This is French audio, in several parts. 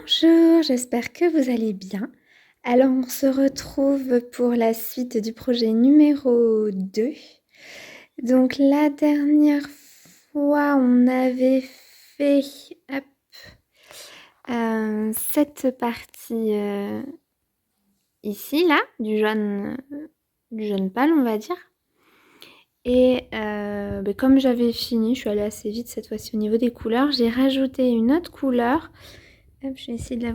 Bonjour, j'espère que vous allez bien. Alors, on se retrouve pour la suite du projet numéro 2. Donc, la dernière fois, on avait fait hop, cette partie ici, là, du jaune pâle, on va dire. Et comme j'avais fini, je suis allée assez vite cette fois-ci au niveau des couleurs, j'ai rajouté une autre couleur. Hop, je vais essayer de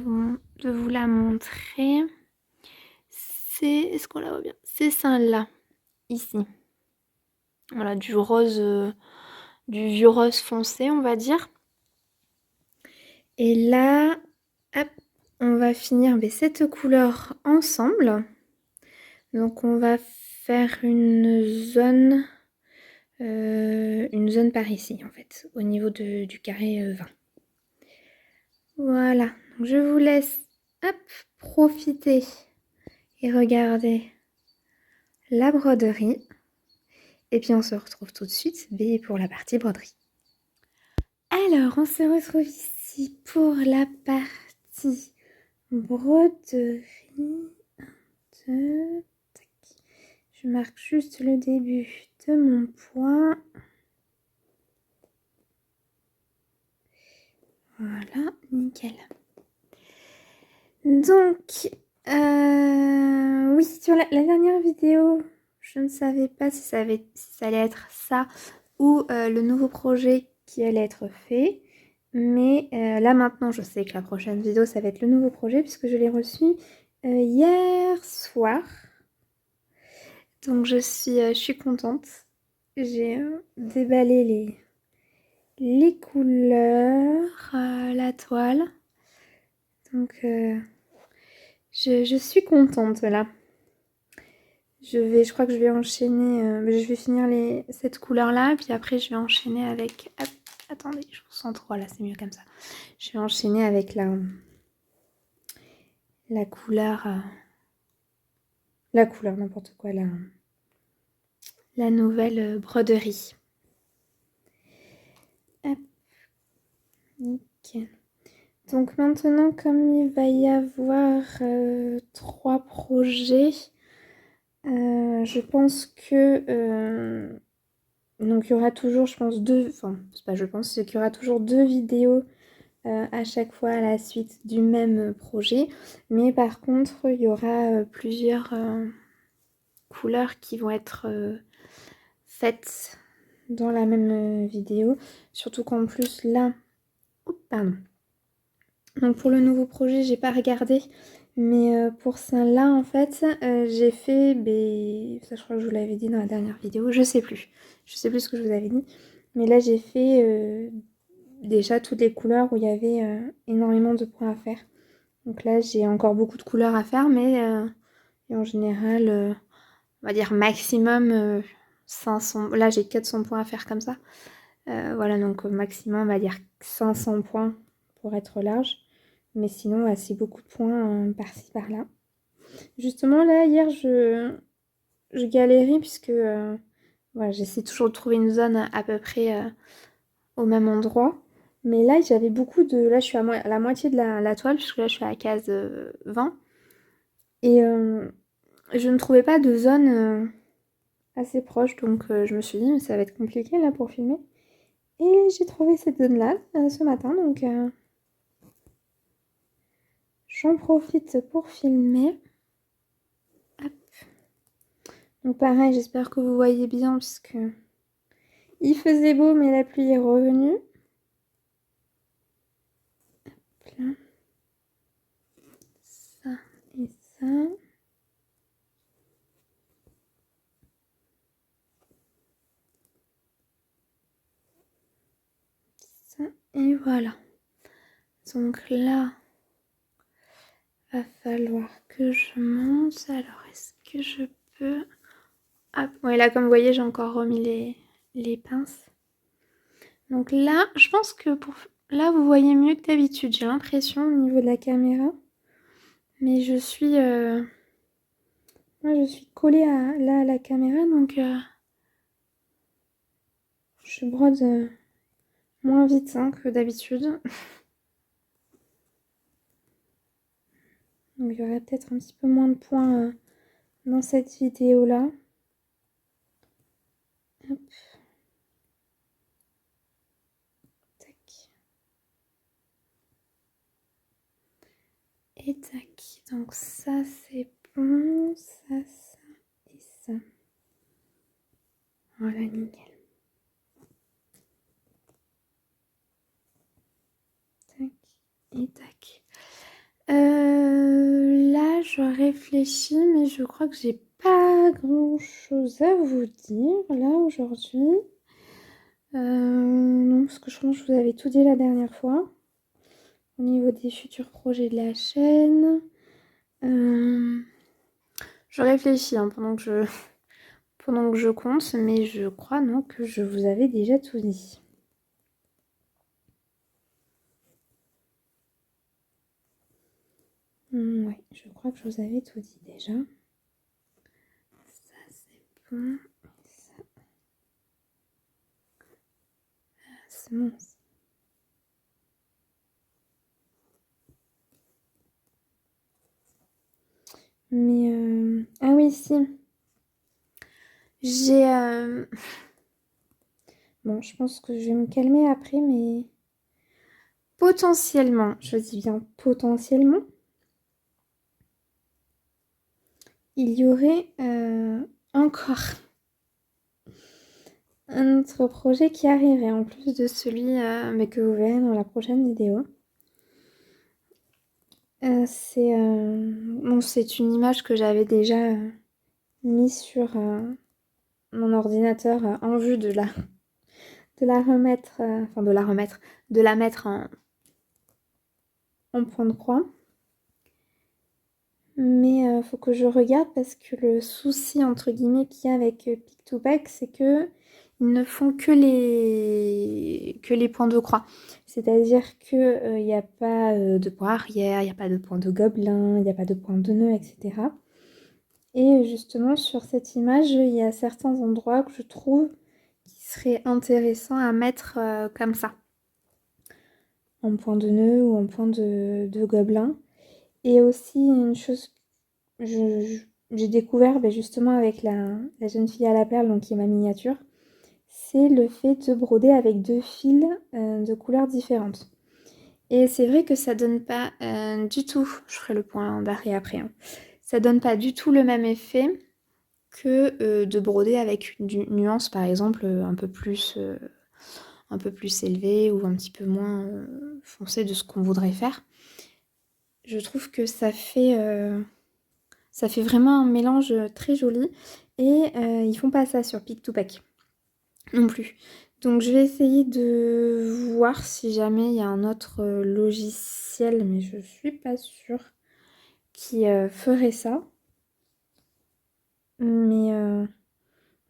vous la montrer. Est-ce qu'on la voit bien? C'est celle-là, ici. Voilà, du rose, du vieux rose foncé, on va dire. Et là, hop, on va finir cette couleur ensemble. Donc on va faire une zone par ici, en fait, au niveau du carré 20. Voilà, donc je vous laisse profiter et regarder la broderie. Et puis on se retrouve tout de suite pour la partie broderie. Alors, on se retrouve ici pour la partie broderie. Je marque juste le début de mon point. Voilà, nickel. Donc, oui, sur la dernière vidéo, je ne savais pas si ça allait être ça ou le nouveau projet qui allait être fait. Mais là maintenant, je sais que la prochaine vidéo, ça va être le nouveau projet puisque je l'ai reçu hier soir. Donc je suis contente. J'ai déballé les couleurs, la toile. Donc je suis contente là. Je crois que je vais enchaîner, je vais finir cette couleur là, puis après je vais enchaîner avec, hop, attendez, je vous sens trop là, c'est mieux comme ça. Je vais enchaîner avec la couleur, n'importe quoi, la nouvelle broderie. Hop, nickel. Donc maintenant, comme il va y avoir 3 projets, je pense que donc il y aura toujours, je pense, c'est qu'il y aura toujours 2 vidéos à chaque fois à la suite du même projet. Mais par contre, il y aura plusieurs couleurs qui vont être faites dans la même vidéo. Surtout qu'en plus là, pardon. Donc pour le nouveau projet, j'ai pas regardé. Mais pour celle-là, en fait, j'ai fait, ça je crois que je vous l'avais dit dans la dernière vidéo, je sais plus ce que je vous avais dit. Mais là, j'ai fait déjà toutes les couleurs où il y avait énormément de points à faire. Donc là, j'ai encore beaucoup de couleurs à faire, mais en général, on va dire maximum 500. Là, j'ai 400 points à faire comme ça. Voilà, donc au maximum, on va dire 500 points pour être large. Mais sinon, c'est beaucoup de points par-ci, par-là. Justement, là, hier, je galérais puisque voilà, j'essaie toujours de trouver une zone à peu près au même endroit. Mais là, j'avais beaucoup de... Là, je suis à la moitié de la toile, puisque là, je suis à la case 20. Et je ne trouvais pas de zone assez proche, donc je me suis dit, mais ça va être compliqué, là, pour filmer. Et j'ai trouvé cette zone-là ce matin, donc j'en profite pour filmer. Hop. Donc pareil, j'espère que vous voyez bien, puisque il faisait beau, mais la pluie est revenue. Hop là. Ça et ça. Ça et voilà. Donc là, va falloir que je monte. Alors, est-ce que je peux... Ah, ouais, là, comme vous voyez, j'ai encore remis les pinces. Donc là, je pense que là, vous voyez mieux que d'habitude. J'ai l'impression au niveau de la caméra. Mais je suis... Moi, je suis collée à la caméra, donc je brode moins vite que d'habitude. Donc il y aurait peut-être un petit peu moins de points dans cette vidéo-là. Hop. Tac. Et tac. Donc ça c'est bon, ça et ça. Voilà, nickel. Tac et tac. Là, je réfléchis, mais je crois que j'ai pas grand-chose à vous dire là aujourd'hui. Non, parce que je pense que je vous avais tout dit la dernière fois. Au niveau des futurs projets de la chaîne. Je réfléchis hein, pendant que je compte, mais je crois non que je vous avais déjà tout dit. Ouais, je crois que je vous avais tout dit déjà. Ça c'est bon. Ça, c'est bon. Mais ah oui, si. J'ai bon, je pense que je vais me calmer après, mais potentiellement, je dis bien potentiellement, il y aurait encore un autre projet qui arriverait en plus de celui mais que vous verrez dans la prochaine vidéo. Bon, c'est une image que j'avais déjà mise sur mon ordinateur en vue de la remettre, enfin de la mettre en point de croix. Mais faut que je regarde parce que le souci entre guillemets qu'il y a avec Pick2Pack, c'est que ils ne font que les points de croix. C'est-à-dire que il n'y a pas de point arrière, il n'y a pas de point de gobelin, il n'y a pas de point de nœud, etc. Et justement sur cette image, il y a certains endroits que je trouve qui seraient intéressants à mettre comme ça. En point de nœud ou en point de gobelin. Et aussi une chose j'ai découvert justement avec la jeune fille à la perle, donc qui est ma miniature, c'est le fait de broder avec 2 fils de couleurs différentes. Et c'est vrai que ça donne pas du tout, je ferai le point d'arrêt après, hein, ça donne pas du tout le même effet que de broder avec une nuance par exemple un peu plus élevée ou un petit peu moins foncée de ce qu'on voudrait faire. Je trouve que ça fait vraiment un mélange très joli. Et ils font pas ça sur Pick2Pack non plus. Donc je vais essayer de voir si jamais il y a un autre logiciel, mais je suis pas sûre, qui ferait ça. Mais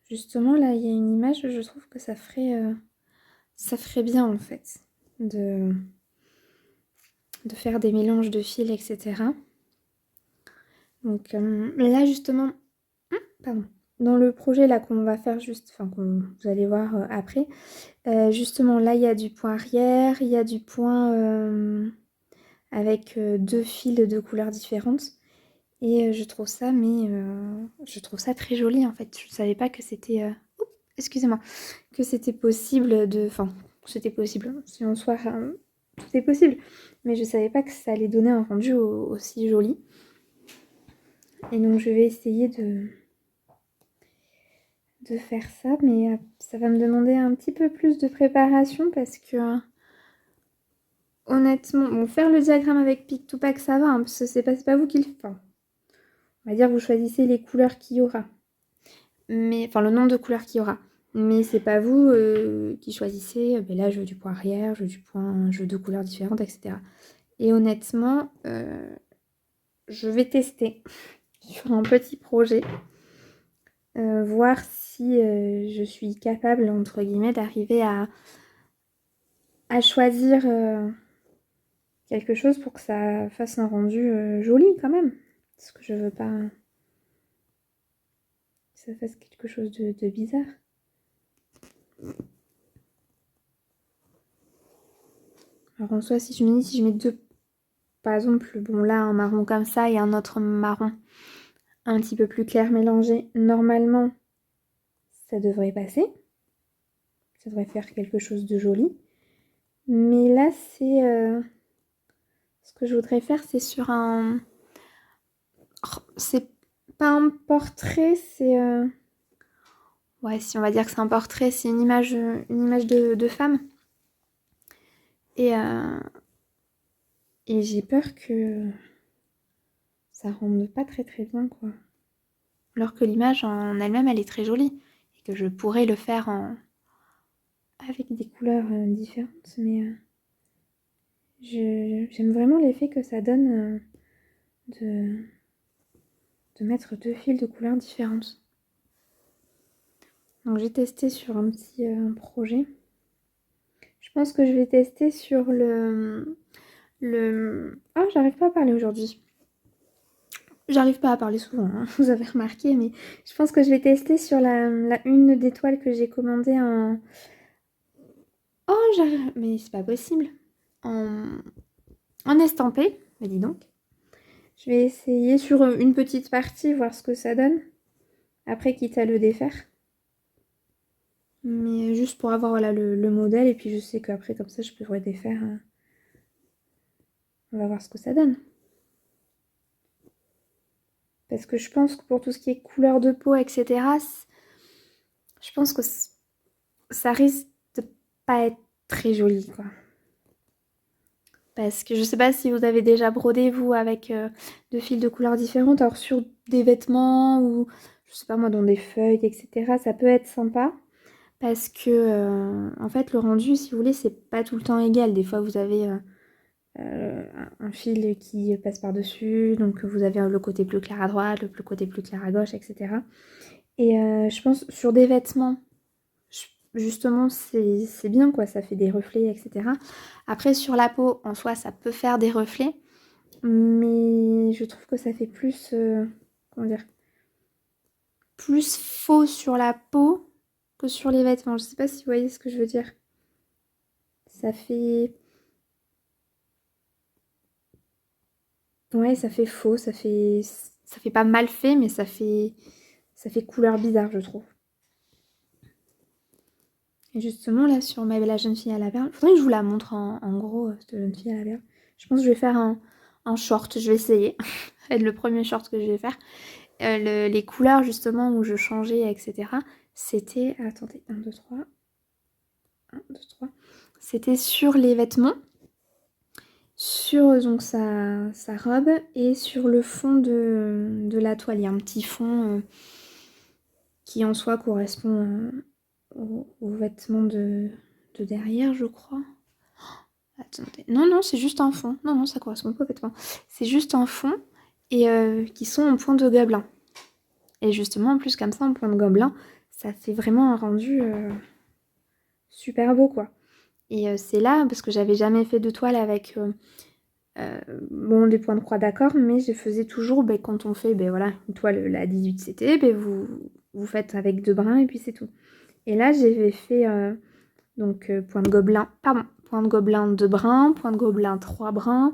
justement là il y a une image, je trouve que ça ferait bien en fait de faire des mélanges de fils, etc. Donc là justement, pardon. Dans le projet là qu'on va faire vous allez voir après, justement là il y a du point arrière, il y a du point avec 2 fils de couleurs différentes. Et je trouve ça, je trouve ça très joli en fait. Je ne savais pas que c'était, excusez-moi, que c'était possible de, enfin, c'était possible. Si en soi, tout est possible. Mais je savais pas que ça allait donner un rendu aussi joli. Et donc je vais essayer de faire ça, mais ça va me demander un petit peu plus de préparation parce que honnêtement, bon, faire le diagramme avec Pick2Pack ça va, hein, parce que c'est pas vous qui le faites. Enfin, on va dire vous choisissez les couleurs qu'il y aura. Mais, enfin le nombre de couleurs qu'il y aura. Mais c'est pas vous qui choisissez, là je veux du point arrière, je veux 2 couleurs différentes, etc. Et honnêtement, je vais tester sur un petit projet. Voir si je suis capable, entre guillemets, d'arriver à choisir quelque chose pour que ça fasse un rendu joli quand même. Parce que je veux pas que ça fasse quelque chose de bizarre. Alors en soi, si je mets 2 par exemple, bon là, un marron comme ça et un autre marron un petit peu plus clair mélangé, normalement, ça devrait passer. Ça devrait faire quelque chose de joli. Mais là, c'est... ce que je voudrais faire, c'est sur un... Oh, c'est pas un portrait, c'est... Ouais, si on va dire que c'est un portrait, c'est une image de femme. Et, euh, et j'ai peur que ça rende pas très très bien, quoi. Alors que l'image en elle-même, elle est très jolie. Et que je pourrais le faire avec des couleurs différentes. Mais j'aime vraiment l'effet que ça donne de... de mettre 2 fils de couleurs différentes. Donc j'ai testé sur un petit projet. Je pense que je vais tester sur le... Oh, j'arrive pas à parler aujourd'hui. J'arrive pas à parler souvent, hein, vous avez remarqué, mais je pense que je vais tester sur la une d'étoiles que j'ai commandée en... Oh, j'arrive... Mais c'est pas possible. En, en estampé, mais dis donc. Je vais essayer sur une petite partie, voir ce que ça donne. Après, quitte à le défaire. Mais juste pour avoir voilà, le modèle, et puis je sais qu'après, comme ça, je pourrais défaire. On va voir ce que ça donne. Parce que je pense que pour tout ce qui est couleur de peau, etc., je pense que ça risque de pas être très joli, quoi. Parce que je sais pas si vous avez déjà brodé, vous, avec deux fils de couleurs différentes. Alors sur des vêtements ou, je sais pas moi, dans des feuilles, etc., ça peut être sympa. Parce que, en fait, le rendu, si vous voulez, c'est pas tout le temps égal. Des fois, vous avez un fil qui passe par-dessus, donc vous avez le côté plus clair à droite, le côté plus clair à gauche, etc. Et je pense sur des vêtements, justement, c'est bien, quoi, ça fait des reflets, etc. Après, sur la peau, en soi, ça peut faire des reflets, mais je trouve que ça fait plus, comment dire, plus faux sur la peau que sur les vêtements. Je sais pas si vous voyez ce que je veux dire. Ça fait... Ouais, ça fait faux, ça fait pas mal fait, mais ça fait couleur bizarre, je trouve. Et justement, là, sur la jeune fille à la perle, faudrait que je vous la montre en gros, cette jeune fille à la perle. Je pense que je vais faire un short, je vais essayer. Ça va être le premier short que je vais faire. Les couleurs, justement, où je changeais, etc., c'était... Attendez, 1, 2, 3. 1, 2, 3. C'était sur les vêtements, sur donc sa robe et sur le fond de la toile. Il y a un petit fond qui en soi correspond aux vêtements de derrière, je crois. Attendez. Non, non, c'est juste un fond. Non, non, ça correspond pas aux vêtements. C'est juste un fond et qui sont en point de gobelin. Et justement, en plus, comme ça, en point de gobelin, ça fait vraiment un rendu super beau, quoi. Et c'est là, parce que j'avais jamais fait de toile avec... bon, des points de croix, d'accord, mais je faisais toujours, quand on fait voilà, une toile, la 18 CT, vous faites avec 2 brins et puis c'est tout. Et là, j'avais fait donc point de gobelin, pardon, point de gobelin 2 brins, point de gobelin 3 brins,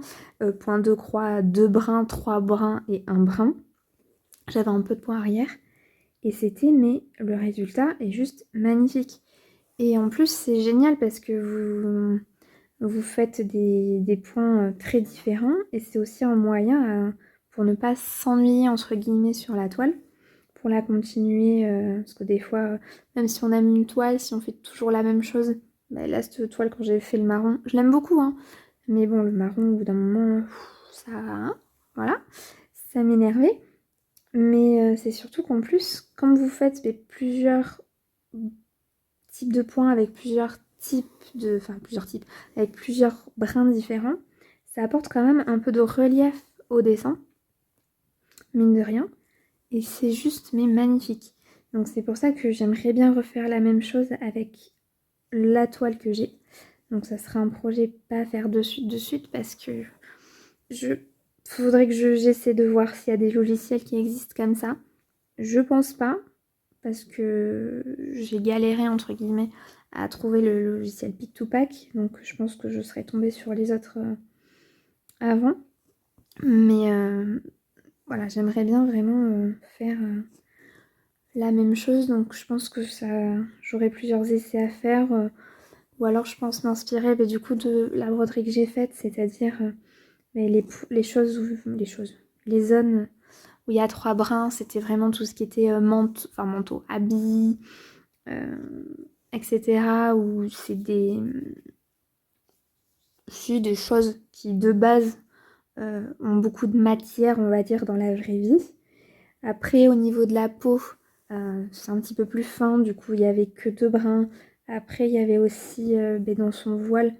point de croix 2 brins, 3 brins et 1 brin. J'avais un peu de point arrière et c'était, mais le résultat est juste magnifique. Et en plus, c'est génial parce que vous faites des points très différents et c'est aussi un moyen pour ne pas s'ennuyer entre guillemets sur la toile, pour la continuer, parce que des fois, même si on aime une toile, si on fait toujours la même chose, là cette toile quand j'ai fait le marron, je l'aime beaucoup, hein, mais bon le marron au bout d'un moment, ça, hein, voilà, ça m'énervait, mais c'est surtout qu'en plus, quand vous faites plusieurs types de points avec plusieurs types, avec plusieurs brins différents, ça apporte quand même un peu de relief au dessin, mine de rien, et c'est juste mais magnifique. Donc c'est pour ça que j'aimerais bien refaire la même chose avec la toile que j'ai. Donc ça sera un projet pas à faire de suite parce que faudrait que j'essaie de voir s'il y a des logiciels qui existent comme ça. Je pense pas, parce que j'ai galéré entre guillemets à trouver le logiciel Pick2Pack, donc je pense que je serais tombée sur les autres avant. Mais voilà, j'aimerais bien vraiment faire la même chose. Donc je pense que j'aurai plusieurs essais à faire. Ou alors je pense m'inspirer du coup de la broderie que j'ai faite, c'est-à-dire mais les zones où il y a 3 brins, c'était vraiment tout ce qui était manteau, habits, euh, etc. Où c'est des choses qui de base ont beaucoup de matière, on va dire, dans la vraie vie. Après, au niveau de la peau, c'est un petit peu plus fin, du coup, il n'y avait que 2 brins. Après, il y avait aussi dans son voile,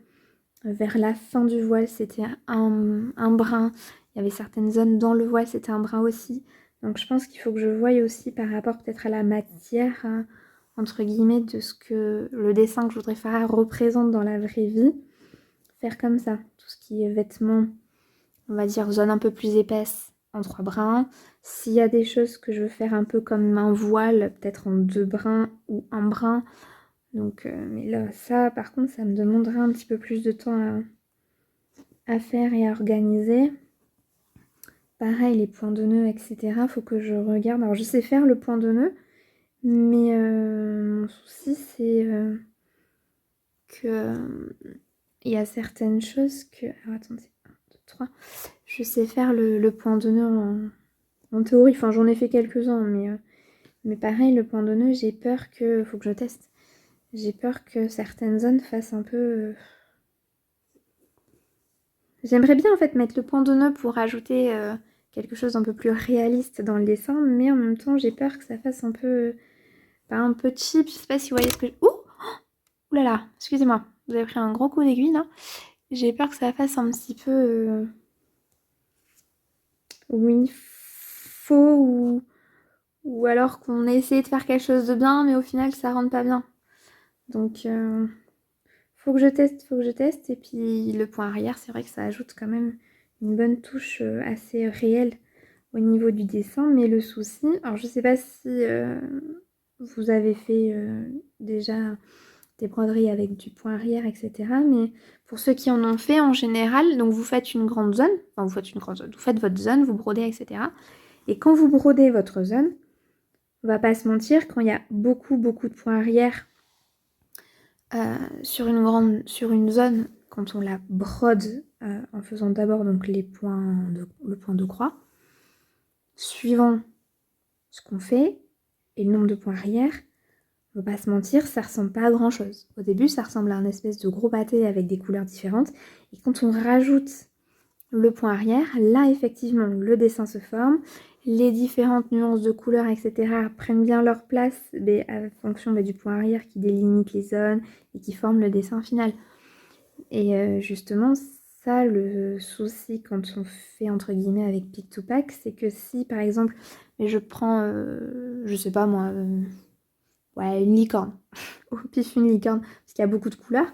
vers la fin du voile, c'était un brin. Il y avait certaines zones dans le voile, c'était un brin aussi. Donc je pense qu'il faut que je voie aussi par rapport peut-être à la matière, entre guillemets, de ce que le dessin que je voudrais faire représente dans la vraie vie. Faire comme ça, tout ce qui est vêtements, on va dire zone un peu plus épaisse en 3 brins. S'il y a des choses que je veux faire un peu comme un voile, peut-être en 2 brins ou un brin. Donc, mais là, ça, par contre, ça me demandera un petit peu plus de temps à faire et à organiser. Pareil, les points de nœud, etc. Faut que je regarde. Alors, je sais faire le point de nœud, mais mon souci, c'est que il y a certaines choses que... Alors, attendez, 1, 2, 3. Je sais faire le point de nœud en théorie. Enfin, j'en ai fait quelques-uns, mais pareil, le point de nœud, j'ai peur que... Faut que je teste. J'ai peur que certaines zones fassent un peu... J'aimerais bien en fait mettre le point de nœud pour ajouter quelque chose d'un peu plus réaliste dans le dessin, mais en même temps j'ai peur que ça fasse un peu, pas un peu cheap, je sais pas si vous voyez ce que je... Ouh là là, excusez-moi, vous avez pris un gros coup d'aiguille là. J'ai peur que ça fasse un petit peu, oui, faux ou alors qu'on ait essayé de faire quelque chose de bien, mais au final ça rentre pas bien. Donc faut que je teste, et puis le point arrière, c'est vrai que ça ajoute quand même une bonne touche assez réelle au niveau du dessin, mais le souci, alors je sais pas si vous avez fait déjà des broderies avec du point arrière, etc. Mais pour ceux qui en ont fait en général, donc vous faites une grande zone, enfin vous faites votre zone, vous brodez, etc. Et quand vous brodez votre zone, on va pas se mentir, quand il y a beaucoup de points arrière sur une zone, quand on la brode en faisant d'abord donc le point de croix, suivant ce qu'on fait et le nombre de points arrière, on va pas se mentir, ça ressemble pas à grand chose. Au début, ça ressemble à un espèce de gros pâté avec des couleurs différentes. Et quand on rajoute le point arrière, là effectivement, le dessin se forme. Les différentes nuances de couleurs, etc. prennent bien leur place en fonction du point arrière qui délimite les zones et qui forme le dessin final. Et justement, ça, le souci quand on fait entre guillemets avec Pick to Pack, c'est que si par exemple, je prends, je sais pas moi, ouais, une licorne, au pif une licorne, parce qu'il y a beaucoup de couleurs.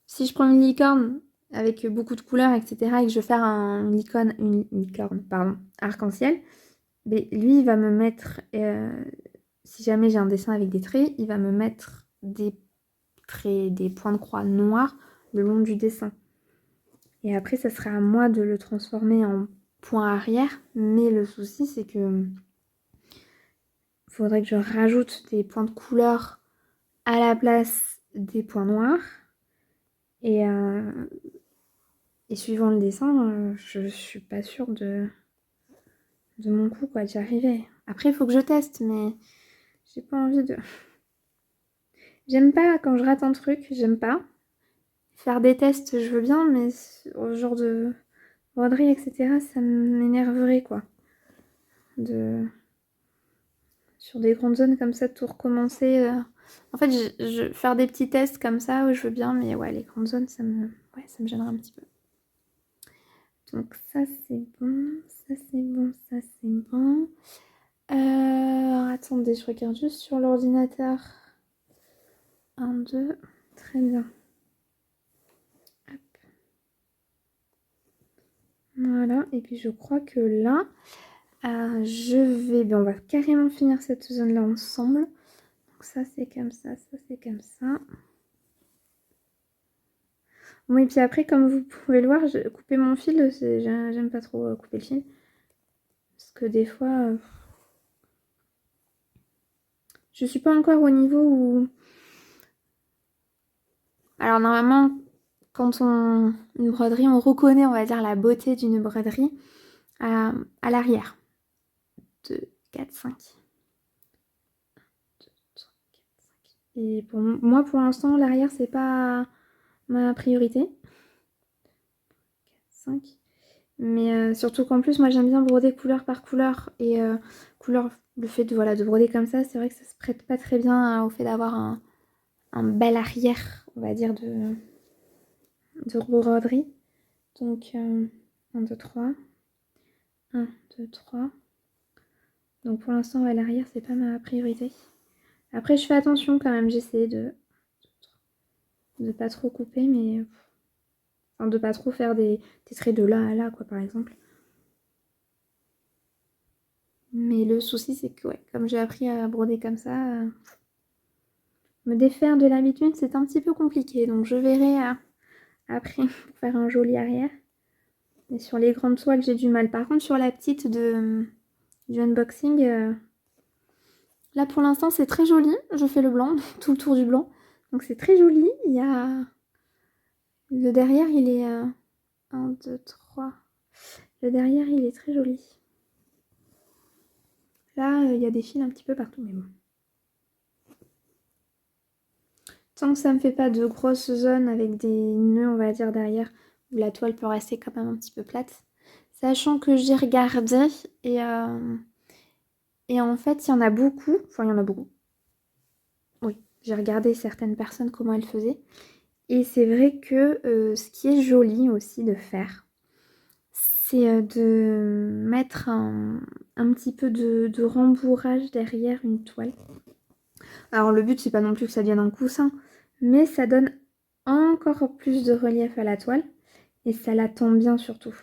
Si je prends une licorne avec beaucoup de couleurs, etc., et que je veux faire une licorne, pardon, arc-en-ciel, mais lui, il va me mettre, si jamais j'ai un dessin avec des traits, il va me mettre des traits, des points de croix noirs le long du dessin. Et après, ça sera à moi de le transformer en point arrière, mais le souci, c'est que faudrait que je rajoute des points de couleur à la place des points noirs. Et suivant le dessin, je suis pas sûre de mon coup, quoi, d'y arriver. Après, il faut que je teste, mais j'ai pas envie de... J'aime pas quand je rate un truc, j'aime pas. Faire des tests, je veux bien, mais au genre de broderie, etc., ça m'énerverait, quoi. Sur des grandes zones comme ça, de tout recommencer. En fait, faire des petits tests comme ça, ouais, je veux bien, mais ouais, les grandes zones, ça me gênerait un petit peu. Donc ça, c'est bon, ça, c'est bon, ça, c'est bon. Attendez, je regarde juste sur l'ordinateur. 1, 2, très bien. Hop. Voilà, et puis je crois que là, on va carrément finir cette zone-là ensemble. Donc ça, c'est comme ça, ça, c'est comme ça. Oui, puis après, comme vous pouvez le voir, couper mon fil, j'aime pas trop couper le fil. Parce que des fois, je suis pas encore au niveau où... Alors normalement, quand une broderie, on reconnaît, on va dire, la beauté d'une broderie à l'arrière. 2, 4, 5. Et pour moi, pour l'instant, l'arrière, c'est pas ma priorité. 5. Mais surtout qu'en plus, moi, j'aime bien broder couleur par couleur. Et couleur, le fait de, voilà, de broder comme ça, c'est vrai que ça se prête pas très bien au fait d'avoir un bel arrière, on va dire, de broderie. Donc, 1, 2, 3. 1, 2, 3. Donc pour l'instant, ouais, l'arrière, c'est pas ma priorité. Après, je fais attention quand même, j'essaie de pas trop couper, mais... Enfin, de pas trop faire des traits de là à là, quoi, par exemple. Mais le souci, c'est que, ouais, comme j'ai appris à broder comme ça, me défaire de l'habitude, c'est un petit peu compliqué. Donc je verrai après pour faire un joli arrière. Et sur les grandes toiles, j'ai du mal. Par contre, sur la petite du unboxing, là pour l'instant, c'est très joli. Je fais le blanc, tout le tour du blanc. Donc c'est très joli. Il y a... Le derrière, il est... 1, 2, 3. Le derrière, il est très joli. Là, il y a des fils un petit peu partout, mais bon. Tant que ça me fait pas de grosses zones avec des nœuds, on va dire, derrière, où la toile peut rester quand même un petit peu plate. Sachant que j'ai regardé et en fait, il y en a beaucoup. Enfin, il y en a beaucoup. Oui, j'ai regardé certaines personnes comment elles faisaient. Et c'est vrai que ce qui est joli aussi de faire, c'est de mettre un petit peu de rembourrage derrière une toile. Alors le but, c'est pas non plus que ça devienne un coussin, mais ça donne encore plus de relief à la toile. Et ça la tend bien surtout.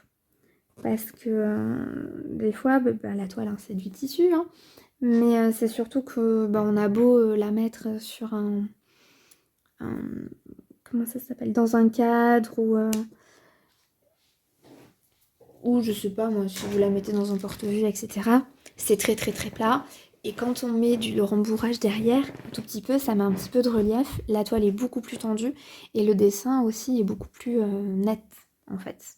Parce que des fois, la toile, hein, c'est du tissu. Hein, mais c'est surtout que on a beau la mettre sur un... Comment ça s'appelle? Dans un cadre ou je sais pas moi, si vous la mettez dans un porte-vue, etc. C'est très très très plat. Et quand on met le rembourrage derrière, un tout petit peu, ça met un petit peu de relief. La toile est beaucoup plus tendue. Et le dessin aussi est beaucoup plus net, en fait.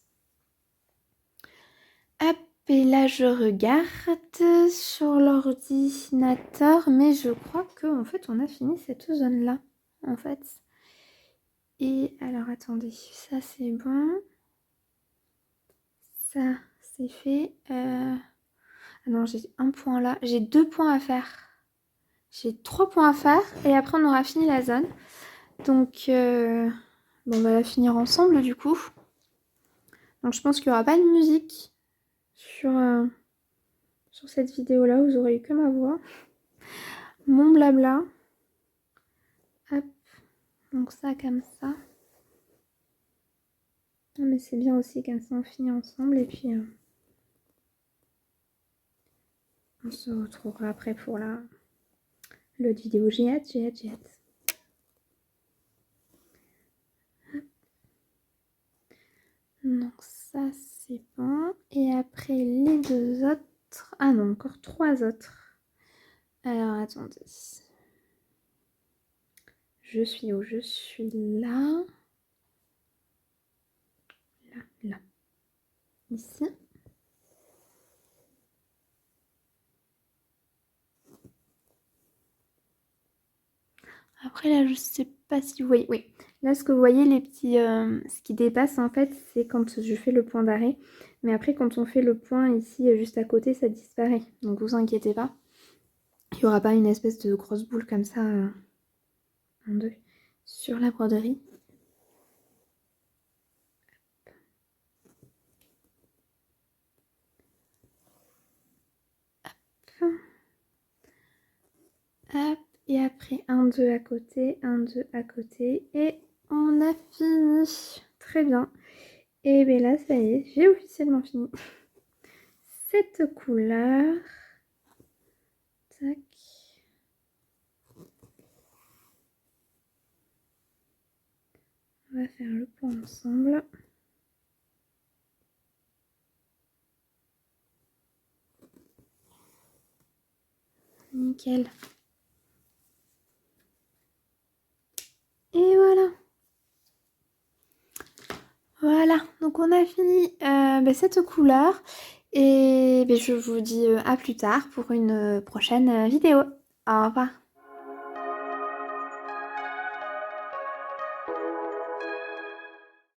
Hop, et là je regarde sur l'ordinateur, mais je crois qu'en fait on a fini cette zone-là, en fait. Et alors attendez, ça c'est bon. Ça c'est fait. Ah non, j'ai un point là, j'ai 2 points à faire. J'ai 3 points à faire et après on aura fini la zone. Donc on va la finir ensemble du coup. Donc je pense qu'il n'y aura pas de musique sur cette vidéo-là, vous aurez eu que ma voix. Mon blabla. Hop, donc ça comme ça. Ah, mais c'est bien aussi comme ça on finit ensemble et puis on se retrouvera après pour l'autre vidéo. J'ai hâte, j'ai hâte, j'ai hâte. Donc ça c'est bon. Et après les 2 autres. Ah non, encore 3 autres. Alors attendez. Je suis où? Je suis là. Là, là. Ici. Après là, je sais pas si vous voyez. Oui, là ce que vous voyez, les petits, ce qui dépasse en fait, c'est quand je fais le point d'arrêt. Mais après, quand on fait le point ici, juste à côté, ça disparaît. Donc vous inquiétez pas. Il n'y aura pas une espèce de grosse boule comme ça en deux sur la broderie. Hop. Hop. Et après, un 2 à côté, un 2 à côté. Et on a fini. Très bien. Et bien là, ça y est, j'ai officiellement fini cette couleur. Tac. On va faire le point ensemble. Nickel. Et voilà. Voilà, donc on a fini cette couleur. Et je vous dis à plus tard pour une prochaine vidéo. Au revoir.